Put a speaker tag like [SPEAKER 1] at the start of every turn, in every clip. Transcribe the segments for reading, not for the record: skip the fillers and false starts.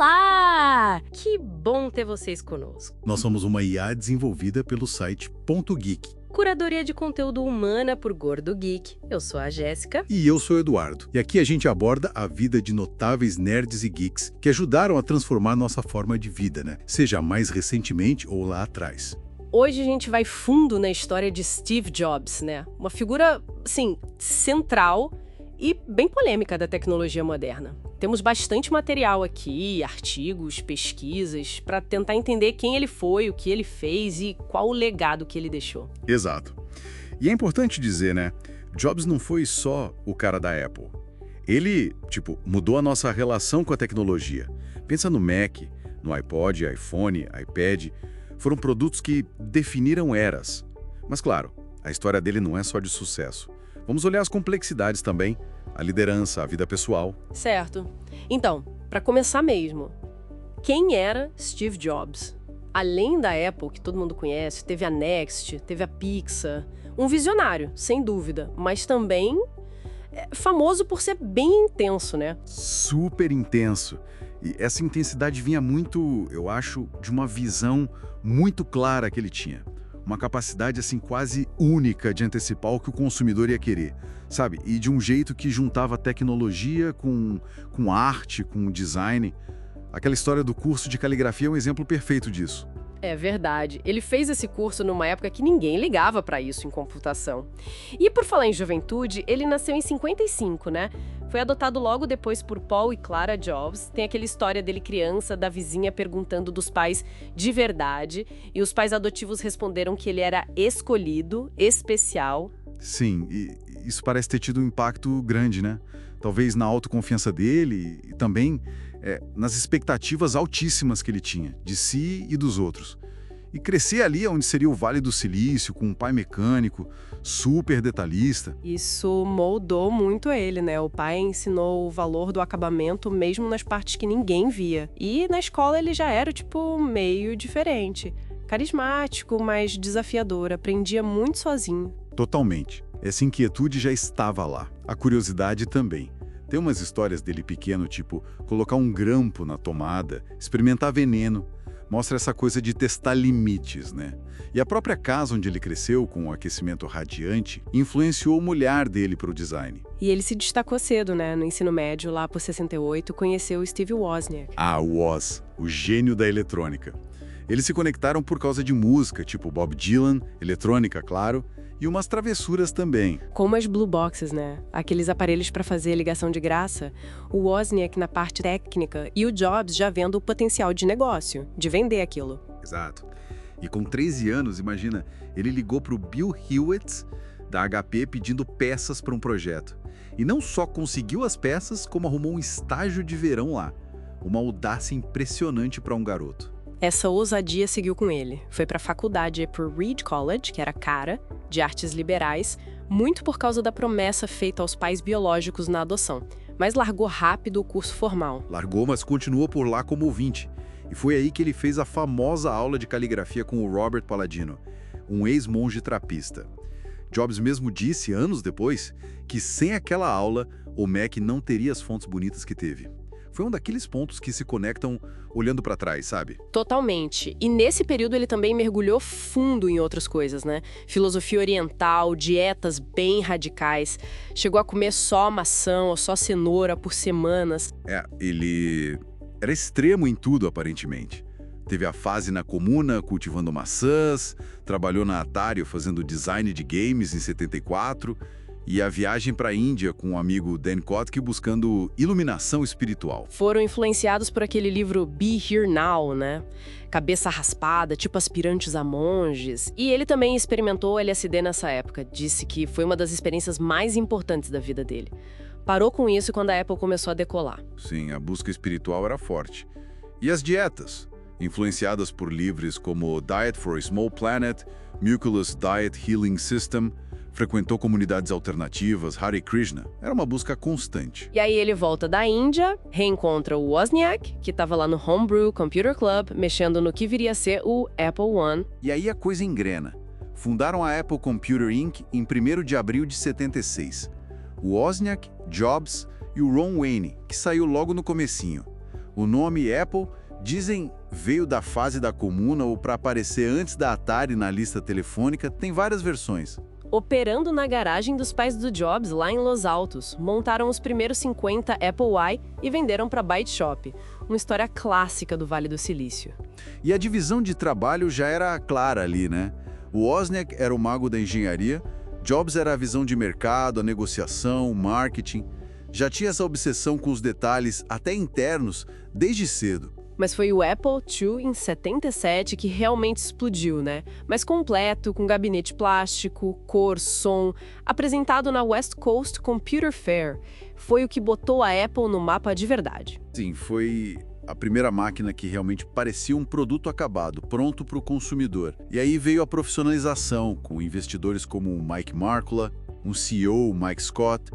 [SPEAKER 1] Olá! Que bom ter vocês conosco.
[SPEAKER 2] Nós somos uma IA desenvolvida pelo site Ponto Geek.
[SPEAKER 1] Curadoria de conteúdo humana por Gordo Geek. Eu sou a Jéssica.
[SPEAKER 2] E eu sou o Eduardo. E aqui a gente aborda a vida de notáveis nerds e geeks que ajudaram a transformar nossa forma de vida, né? Seja mais recentemente ou lá atrás.
[SPEAKER 1] Hoje a gente vai fundo na história de Steve Jobs, né? Uma figura, assim, central e bem polêmica da tecnologia moderna. Temos bastante material aqui, artigos, pesquisas, para tentar entender quem ele foi, o que ele fez e qual o legado que ele deixou.
[SPEAKER 2] Exato. E é importante dizer, né? Jobs não foi só o cara da Apple. Ele, mudou a nossa relação com a tecnologia. Pensa no Mac, no iPod, iPhone, iPad. Foram produtos que definiram eras. Mas claro, a história dele não é só de sucesso. Vamos olhar as complexidades também, a liderança, a vida pessoal.
[SPEAKER 1] Certo. Então, para começar mesmo, quem era Steve Jobs? Além da Apple, que todo mundo conhece, teve a Next, teve a Pixar. Um visionário, sem dúvida, mas também famoso por ser bem intenso, né?
[SPEAKER 2] Super intenso. E essa intensidade vinha muito, eu acho, de uma visão muito clara que ele tinha. Uma capacidade, assim, quase única de antecipar o que o consumidor ia querer, sabe? E de um jeito que juntava tecnologia com arte, com design. Aquela história do curso de caligrafia é um exemplo perfeito disso.
[SPEAKER 1] É verdade. Ele fez esse curso numa época que ninguém ligava para isso em computação. E por falar em juventude, ele nasceu em 55, né? Foi adotado logo depois por Paul e Clara Jobs. Tem aquela história dele criança, da vizinha perguntando dos pais de verdade. E os pais adotivos responderam que ele era escolhido, especial.
[SPEAKER 2] Sim, e isso parece ter tido um impacto grande, né? Talvez na autoconfiança dele e também nas expectativas altíssimas que ele tinha, de si e dos outros. E crescer ali onde seria o Vale do Silício, com um pai mecânico, super detalhista.
[SPEAKER 1] Isso moldou muito ele, né? O pai ensinou o valor do acabamento mesmo nas partes que ninguém via. E na escola ele já era, meio diferente. Carismático, mas desafiador, aprendia muito sozinho.
[SPEAKER 2] Totalmente. Essa inquietude já estava lá. A curiosidade também. Tem umas histórias dele pequeno, colocar um grampo na tomada, experimentar veneno. Mostra essa coisa de testar limites, né? E a própria casa onde ele cresceu, com o aquecimento radiante, influenciou o olhar dele para o design.
[SPEAKER 1] E ele se destacou cedo, né? No ensino médio, lá por 68, conheceu o Steve Wozniak.
[SPEAKER 2] Ah, o Woz, o gênio da eletrônica. Eles se conectaram por causa de música, tipo Bob Dylan, eletrônica, claro, e umas travessuras também.
[SPEAKER 1] Como as Blue Boxes, né? Aqueles aparelhos para fazer ligação de graça. O Wozniak na parte técnica e o Jobs já vendo o potencial de negócio, de vender aquilo.
[SPEAKER 2] Exato. E com 13 anos, imagina, ele ligou para o Bill Hewitt, da HP, pedindo peças para um projeto. E não só conseguiu as peças, como arrumou um estágio de verão lá. Uma audácia impressionante para um garoto.
[SPEAKER 1] Essa ousadia seguiu com ele. Foi para a faculdade por Reed College, que era cara, de artes liberais, muito por causa da promessa feita aos pais biológicos na adoção. Mas largou rápido o curso formal.
[SPEAKER 2] Largou, mas continuou por lá como ouvinte. E foi aí que ele fez a famosa aula de caligrafia com o Robert Palladino, um ex-monge trapista. Jobs mesmo disse, anos depois, que sem aquela aula, o Mac não teria as fontes bonitas que teve. Foi um daqueles pontos que se conectam olhando para trás, sabe?
[SPEAKER 1] Totalmente. E nesse período ele também mergulhou fundo em outras coisas, né? Filosofia oriental, dietas bem radicais. Chegou a comer só maçã ou só cenoura por semanas.
[SPEAKER 2] Ele era extremo em tudo, aparentemente. Teve a fase na comuna cultivando maçãs, trabalhou na Atari fazendo design de games em 74... e a viagem para a Índia com o amigo Dan Kotke buscando iluminação espiritual.
[SPEAKER 1] Foram influenciados por aquele livro Be Here Now, né? Cabeça raspada, tipo aspirantes a monges. E ele também experimentou LSD nessa época. Disse que foi uma das experiências mais importantes da vida dele. Parou com isso quando a Apple começou a decolar.
[SPEAKER 2] Sim, a busca espiritual era forte. E as dietas? Influenciadas por livros como Diet for a Small Planet, Muculus Diet Healing System, frequentou comunidades alternativas, Hare Krishna. Era uma busca constante.
[SPEAKER 1] E aí ele volta da Índia, reencontra o Wozniak, que estava lá no Homebrew Computer Club, mexendo no que viria a ser o Apple I.
[SPEAKER 2] E aí a coisa engrena. Fundaram a Apple Computer Inc. em 1º de abril de 76. O Wozniak, Jobs e o Ron Wayne, que saiu logo no comecinho.
[SPEAKER 3] O nome Apple, dizem, veio da fase da Comuna ou para aparecer antes da Atari na lista telefônica, tem várias versões.
[SPEAKER 1] Operando na garagem dos pais do Jobs, lá em Los Altos, montaram os primeiros 50 Apple I e venderam para Byte Shop, uma história clássica do Vale do Silício.
[SPEAKER 3] E a divisão de trabalho já era clara ali, né? O Wozniak era o mago da engenharia, Jobs era a visão de mercado, a negociação, o marketing. Já tinha essa obsessão com os detalhes, até internos, desde cedo.
[SPEAKER 1] Mas foi o Apple II em 77 que realmente explodiu, né? Mais completo, com gabinete plástico, cor, som, apresentado na West Coast Computer Fair. Foi o que botou a Apple no mapa de verdade.
[SPEAKER 3] Sim, foi a primeira máquina que realmente parecia um produto acabado, pronto para o consumidor. E aí veio a profissionalização, com investidores como o Mike Markkula, um CEO, o Mike Scott,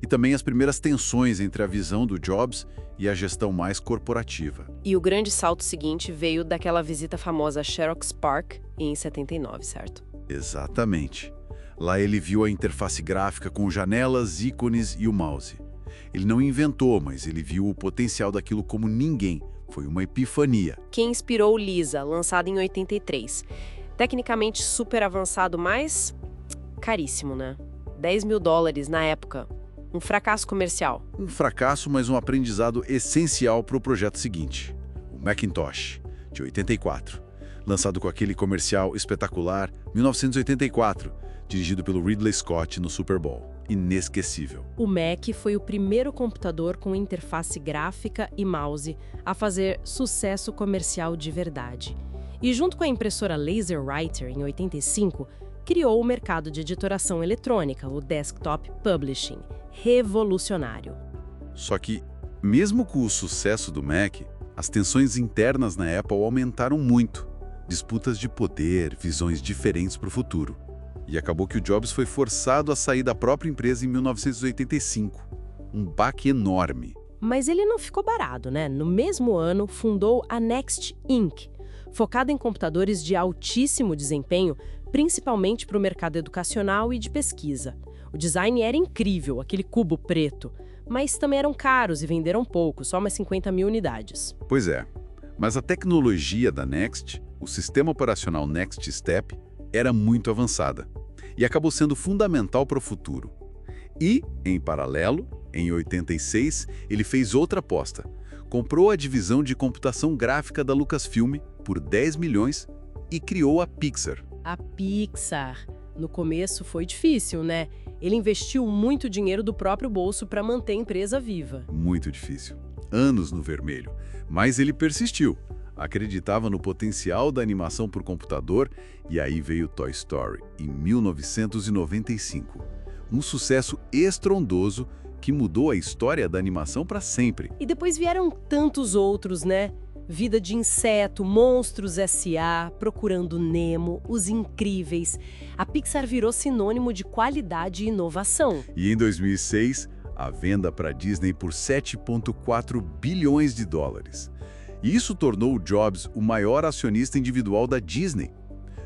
[SPEAKER 3] e também as primeiras tensões entre a visão do Jobs e a gestão mais corporativa.
[SPEAKER 1] E o grande salto seguinte veio daquela visita famosa a Xerox PARC em 79, certo?
[SPEAKER 3] Exatamente. Lá ele viu a interface gráfica com janelas, ícones e o mouse. Ele não inventou, mas ele viu o potencial daquilo como ninguém. Foi uma epifania.
[SPEAKER 1] Quem inspirou o Lisa, lançado em 83. Tecnicamente super avançado, mas caríssimo, né? $10.000 na época. Um fracasso comercial.
[SPEAKER 3] Um fracasso, mas um aprendizado essencial para o projeto seguinte. O Macintosh, de 84. Lançado com aquele comercial espetacular, 1984, dirigido pelo Ridley Scott no Super Bowl. Inesquecível.
[SPEAKER 1] O Mac foi o primeiro computador com interface gráfica e mouse a fazer sucesso comercial de verdade. E junto com a impressora LaserWriter, em 85, criou o mercado de editoração eletrônica, o Desktop Publishing. Revolucionário.
[SPEAKER 3] Só que, mesmo com o sucesso do Mac, as tensões internas na Apple aumentaram muito. Disputas de poder, visões diferentes para o futuro. E acabou que o Jobs foi forçado a sair da própria empresa em 1985. Um baque enorme.
[SPEAKER 1] Mas ele não ficou parado, né? No mesmo ano, fundou a Next Inc., focada em computadores de altíssimo desempenho, principalmente para o mercado educacional e de pesquisa. O design era incrível, aquele cubo preto, mas também eram caros e venderam pouco, só umas 50 mil unidades.
[SPEAKER 3] Pois é, mas a tecnologia da Next, o sistema operacional Next Step, era muito avançada e acabou sendo fundamental para o futuro. E, em paralelo, em 86, ele fez outra aposta. Comprou a divisão de computação gráfica da Lucasfilm por 10 milhões e criou a Pixar.
[SPEAKER 1] A Pixar. No começo foi difícil, né? Ele investiu muito dinheiro do próprio bolso para manter a empresa viva.
[SPEAKER 3] Muito difícil. Anos no vermelho. Mas ele persistiu. Acreditava no potencial da animação por computador e aí veio Toy Story, em 1995. Um sucesso estrondoso que mudou a história da animação para sempre.
[SPEAKER 1] E depois vieram tantos outros, né? Vida de Inseto, Monstros S.A., Procurando Nemo, Os Incríveis. A Pixar virou sinônimo de qualidade e inovação.
[SPEAKER 3] E em 2006, a venda para a Disney por 7,4 bilhões de dólares. E isso tornou o Jobs o maior acionista individual da Disney.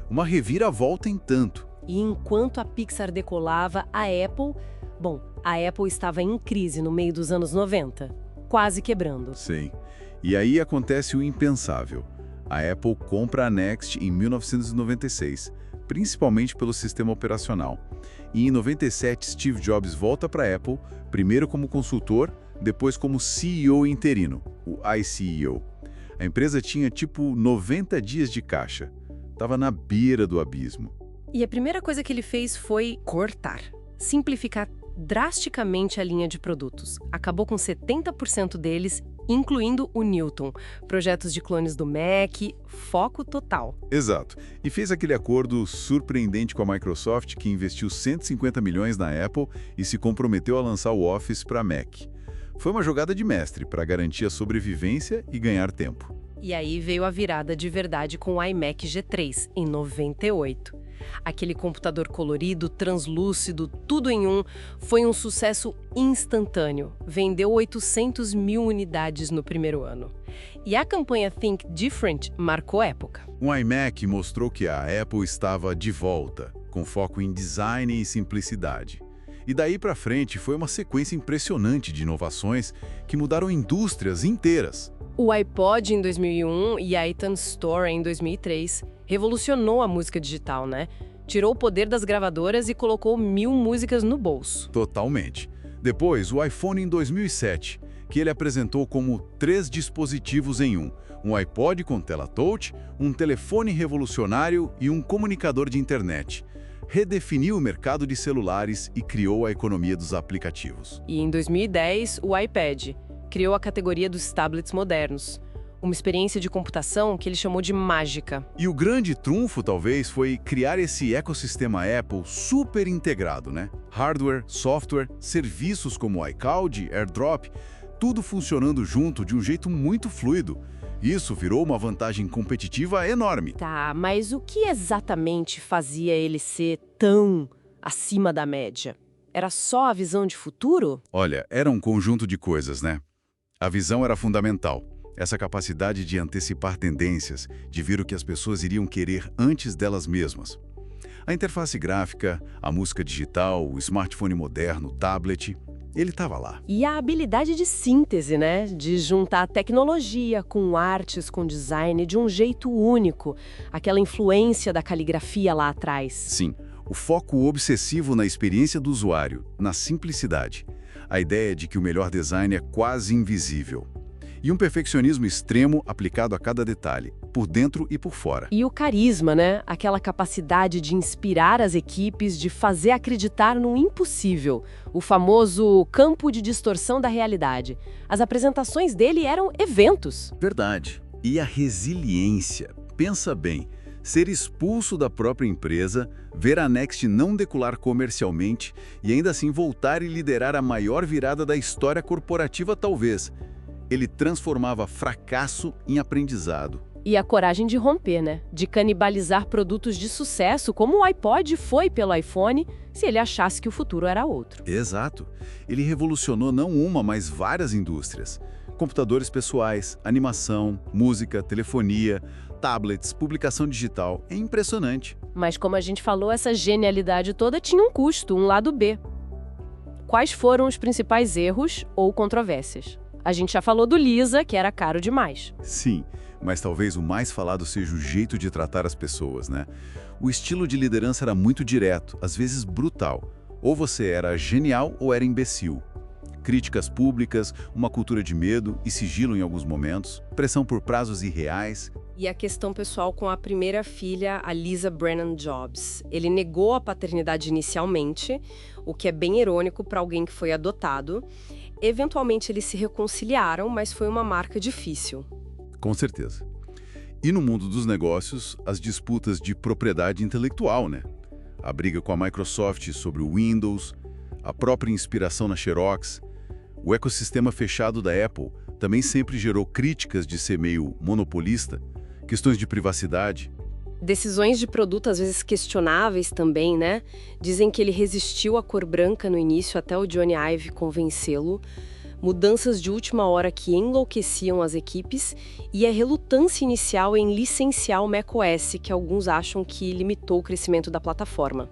[SPEAKER 3] Uma reviravolta em tanto.
[SPEAKER 1] E enquanto a Pixar decolava, a Apple estava em crise no meio dos anos 90, quase quebrando.
[SPEAKER 3] Sim. E aí acontece o impensável. A Apple compra a Next em 1996, principalmente pelo sistema operacional. E em 97, Steve Jobs volta para a Apple, primeiro como consultor, depois como CEO interino, o iCEO. A empresa tinha tipo 90 dias de caixa. Estava na beira do abismo.
[SPEAKER 1] E a primeira coisa que ele fez foi cortar, simplificar drasticamente a linha de produtos. Acabou com 70% deles, incluindo o Newton. Projetos de clones do Mac, foco total.
[SPEAKER 3] Exato. E fez aquele acordo surpreendente com a Microsoft, que investiu 150 milhões na Apple e se comprometeu a lançar o Office para Mac. Foi uma jogada de mestre para garantir a sobrevivência e ganhar tempo.
[SPEAKER 1] E aí veio a virada de verdade com o iMac G3, em 98. Aquele computador colorido, translúcido, tudo em um, foi um sucesso instantâneo. Vendeu 800 mil unidades no primeiro ano. E a campanha Think Different marcou época.
[SPEAKER 3] O iMac mostrou que a Apple estava de volta, com foco em design e simplicidade. E daí para frente foi uma sequência impressionante de inovações que mudaram indústrias inteiras.
[SPEAKER 1] O iPod em 2001 e a iTunes Store em 2003 revolucionou a música digital, né? Tirou o poder das gravadoras e colocou 1000 músicas no bolso.
[SPEAKER 3] Totalmente. Depois, o iPhone em 2007, que ele apresentou como 3 dispositivos em um. Um iPod com tela touch, um telefone revolucionário e um comunicador de internet. Redefiniu o mercado de celulares e criou a economia dos aplicativos.
[SPEAKER 1] E em 2010, o iPad criou a categoria dos tablets modernos. Uma experiência de computação que ele chamou de mágica.
[SPEAKER 3] E o grande trunfo, talvez, foi criar esse ecossistema Apple super integrado, né? Hardware, software, serviços como iCloud, AirDrop, tudo funcionando junto de um jeito muito fluido. Isso virou uma vantagem competitiva enorme.
[SPEAKER 1] Tá, mas o que exatamente fazia ele ser tão acima da média? Era só a visão de futuro?
[SPEAKER 3] Olha, era um conjunto de coisas, né? A visão era fundamental. Essa capacidade de antecipar tendências, de ver o que as pessoas iriam querer antes delas mesmas. A interface gráfica, a música digital, o smartphone moderno, o tablet, ele estava lá.
[SPEAKER 1] E a habilidade de síntese, né? De juntar tecnologia com artes, com design de um jeito único. Aquela influência da caligrafia lá atrás.
[SPEAKER 3] Sim, o foco obsessivo na experiência do usuário, na simplicidade. A ideia de que o melhor design é quase invisível. E um perfeccionismo extremo aplicado a cada detalhe, por dentro e por fora.
[SPEAKER 1] E o carisma, né? Aquela capacidade de inspirar as equipes, de fazer acreditar no impossível. O famoso campo de distorção da realidade. As apresentações dele eram eventos.
[SPEAKER 3] Verdade. E a resiliência. Pensa bem, ser expulso da própria empresa, ver a Next não decolar comercialmente e ainda assim voltar e liderar a maior virada da história corporativa talvez. Ele transformava fracasso em aprendizado.
[SPEAKER 1] E a coragem de romper, né? De canibalizar produtos de sucesso, como o iPod foi pelo iPhone, se ele achasse que o futuro era outro.
[SPEAKER 3] Exato. Ele revolucionou não uma, mas várias indústrias. Computadores pessoais, animação, música, telefonia, tablets, publicação digital. É impressionante.
[SPEAKER 1] Mas como a gente falou, essa genialidade toda tinha um custo, um lado B. Quais foram os principais erros ou controvérsias? A gente já falou do Lisa, que era caro demais.
[SPEAKER 3] Sim, mas talvez o mais falado seja o jeito de tratar as pessoas, né? O estilo de liderança era muito direto, às vezes brutal. Ou você era genial ou era imbecil. Críticas públicas, uma cultura de medo e sigilo em alguns momentos, pressão por prazos irreais.
[SPEAKER 1] E a questão pessoal com a primeira filha, a Lisa Brennan Jobs. Ele negou a paternidade inicialmente, o que é bem irônico para alguém que foi adotado. Eventualmente eles se reconciliaram, mas foi uma marca difícil.
[SPEAKER 3] Com certeza. E no mundo dos negócios, as disputas de propriedade intelectual, né? A briga com a Microsoft sobre o Windows, a própria inspiração na Xerox, o ecossistema fechado da Apple também sempre gerou críticas de ser meio monopolista, questões de privacidade.
[SPEAKER 1] Decisões de produto às vezes questionáveis também, né? Dizem que ele resistiu à cor branca no início até o Johnny Ive convencê-lo. Mudanças de última hora que enlouqueciam as equipes e a relutância inicial em licenciar o macOS, que alguns acham que limitou o crescimento da plataforma.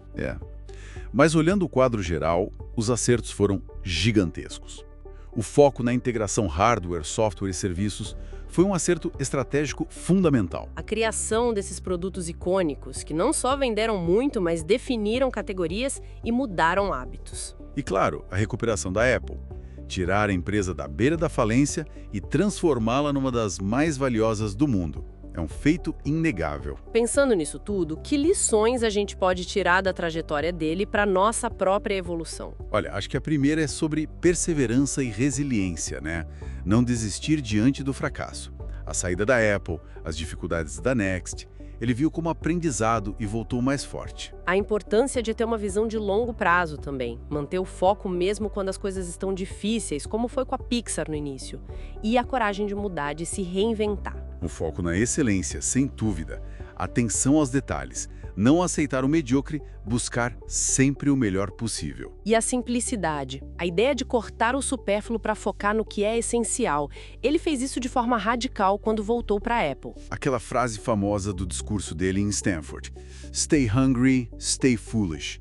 [SPEAKER 3] Mas olhando o quadro geral, os acertos foram gigantescos. O foco na integração hardware, software e serviços foi um acerto estratégico fundamental.
[SPEAKER 1] A criação desses produtos icônicos, que não só venderam muito, mas definiram categorias e mudaram hábitos.
[SPEAKER 3] E claro, a recuperação da Apple. Tirar a empresa da beira da falência e transformá-la numa das mais valiosas do mundo. É um feito inegável.
[SPEAKER 1] Pensando nisso tudo, que lições a gente pode tirar da trajetória dele para nossa própria evolução?
[SPEAKER 3] Olha, acho que a primeira é sobre perseverança e resiliência, né? Não desistir diante do fracasso. A saída da Apple, as dificuldades da Next, ele viu como aprendizado e voltou mais forte.
[SPEAKER 1] A importância de ter uma visão de longo prazo também. Manter o foco mesmo quando as coisas estão difíceis, como foi com a Pixar no início. E a coragem de mudar, de se reinventar.
[SPEAKER 3] Um foco na excelência, sem dúvida. Atenção aos detalhes. Não aceitar o medíocre, buscar sempre o melhor possível.
[SPEAKER 1] E a simplicidade. A ideia de cortar o supérfluo para focar no que é essencial. Ele fez isso de forma radical quando voltou para a Apple.
[SPEAKER 3] Aquela frase famosa do discurso dele em Stanford. Stay hungry, stay foolish.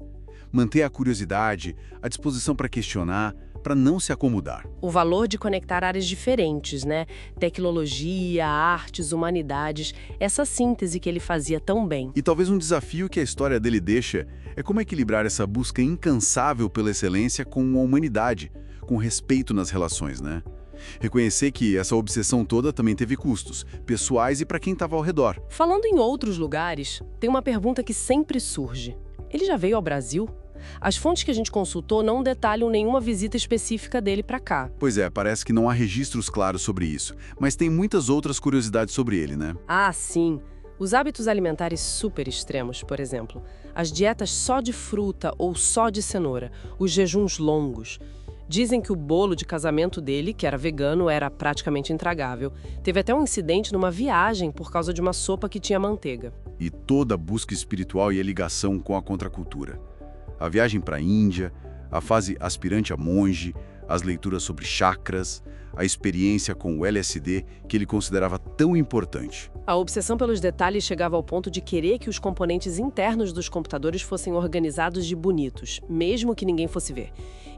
[SPEAKER 3] Manter a curiosidade, a disposição para questionar, para não se acomodar.
[SPEAKER 1] O valor de conectar áreas diferentes, né? Tecnologia, artes, humanidades, essa síntese que ele fazia tão bem.
[SPEAKER 3] E talvez um desafio que a história dele deixa é como equilibrar essa busca incansável pela excelência com a humanidade, com respeito nas relações, né? Reconhecer que essa obsessão toda também teve custos, pessoais e para quem estava ao redor.
[SPEAKER 1] Falando em outros lugares, tem uma pergunta que sempre surge. Ele já veio ao Brasil? As fontes que a gente consultou não detalham nenhuma visita específica dele para cá.
[SPEAKER 3] Pois é, parece que não há registros claros sobre isso, mas tem muitas outras curiosidades sobre ele, né?
[SPEAKER 1] Ah, sim. Os hábitos alimentares super extremos, por exemplo. As dietas só de fruta ou só de cenoura. Os jejuns longos. Dizem que o bolo de casamento dele, que era vegano, era praticamente intragável. Teve até um incidente numa viagem por causa de uma sopa que tinha manteiga.
[SPEAKER 3] E toda a busca espiritual e a ligação com a contracultura. A viagem para a Índia, a fase aspirante a monge, as leituras sobre chakras, a experiência com o LSD, que ele considerava tão importante.
[SPEAKER 1] A obsessão pelos detalhes chegava ao ponto de querer que os componentes internos dos computadores fossem organizados de bonitos, mesmo que ninguém fosse ver.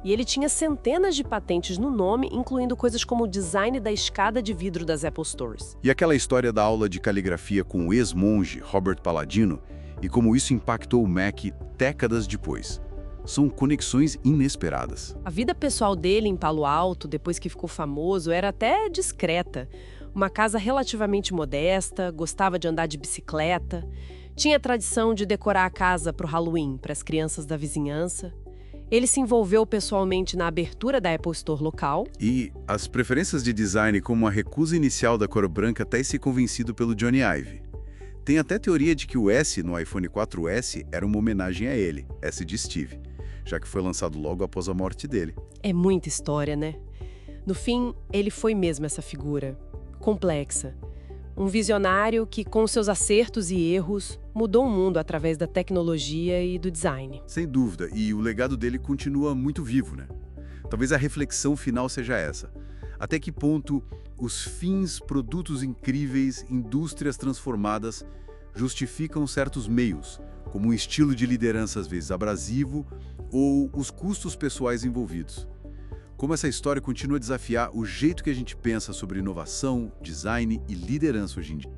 [SPEAKER 1] E ele tinha centenas de patentes no nome, incluindo coisas como o design da escada de vidro das Apple Stores.
[SPEAKER 3] E aquela história da aula de caligrafia com o ex-monge Robert Palladino e como isso impactou o Mac décadas depois. São conexões inesperadas.
[SPEAKER 1] A vida pessoal dele em Palo Alto, depois que ficou famoso, era até discreta. Uma casa relativamente modesta, gostava de andar de bicicleta, tinha a tradição de decorar a casa para o Halloween, para as crianças da vizinhança. Ele se envolveu pessoalmente na abertura da Apple Store local.
[SPEAKER 3] E as preferências de design, como a recusa inicial da cor branca até ser convencido pelo Johnny Ive. Tem até teoria de que o S no iPhone 4S era uma homenagem a ele, S de Steve, já que foi lançado logo após a morte dele.
[SPEAKER 1] É muita história, né? No fim, ele foi mesmo essa figura complexa. Um visionário que, com seus acertos e erros, mudou o mundo através da tecnologia e do design.
[SPEAKER 3] Sem dúvida, e o legado dele continua muito vivo, né? Talvez a reflexão final seja essa. Até que ponto os fins, produtos incríveis, indústrias transformadas justificam certos meios, como um estilo de liderança às vezes abrasivo ou os custos pessoais envolvidos? Como essa história continua a desafiar o jeito que a gente pensa sobre inovação, design e liderança hoje em dia.